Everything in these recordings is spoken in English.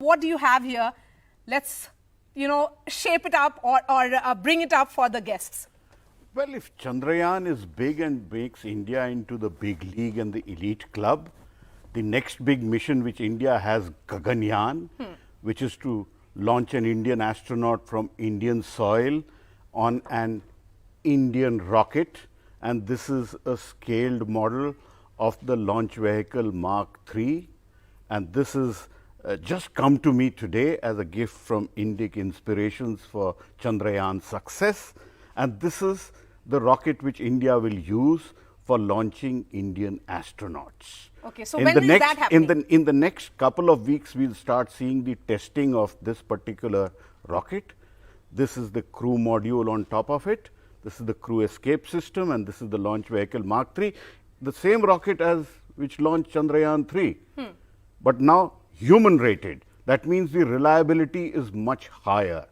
What do you have here? Let's, shape it up or bring it up for the guests. Well, if Chandrayaan is big and makes India into the big league and the elite club, the next big mission which India has, Gaganyaan, which is to launch an Indian astronaut from Indian soil on an Indian rocket, and this is a scaled model of the launch vehicle Mark III, and this is just come to me today as a gift from Indic Inspirations for Chandrayaan success, and this is the rocket which India will use for launching Indian astronauts. Okay, so when is that happening? In the next couple of weeks, we'll start seeing the testing of this particular rocket. This is the crew module on top of it. This is the crew escape system, and this is the launch vehicle Mark III, the same rocket as which launched Chandrayaan 3, but now human rated. That means the reliability is much higher.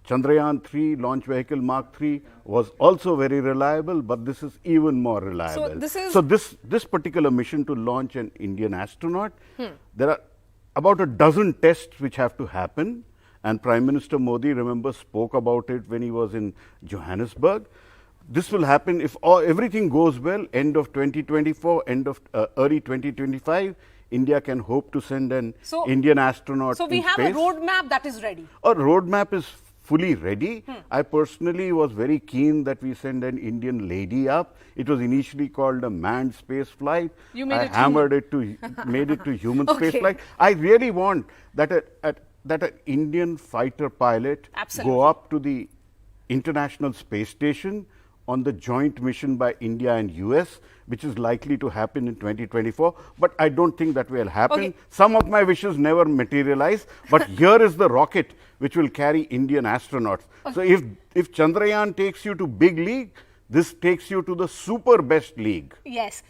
Chandrayaan 3 launch vehicle Mark III was also very reliable, but this is even more reliable. So this particular mission to launch an Indian astronaut, there are about a dozen tests which have to happen, and Prime Minister Modi, remember, spoke about it when he was in Johannesburg. This will happen if everything goes well, end of 2024, early 2025, India can hope to send an Indian astronaut So we have space. a roadmap that is ready. A roadmap is fully ready. I personally was very keen that we send an Indian lady up. It was initially called a manned space flight. You made I it hammered it to made it to human space flight. I really want that an Indian fighter pilot go up to the International Space Station on the joint mission by India and US, which is likely to happen in 2024, but I don't think that will happen. Some of my wishes never materialize, but here is the rocket which will carry Indian astronauts. So if Chandrayaan takes you to big league, this takes you to the super best league. Yes.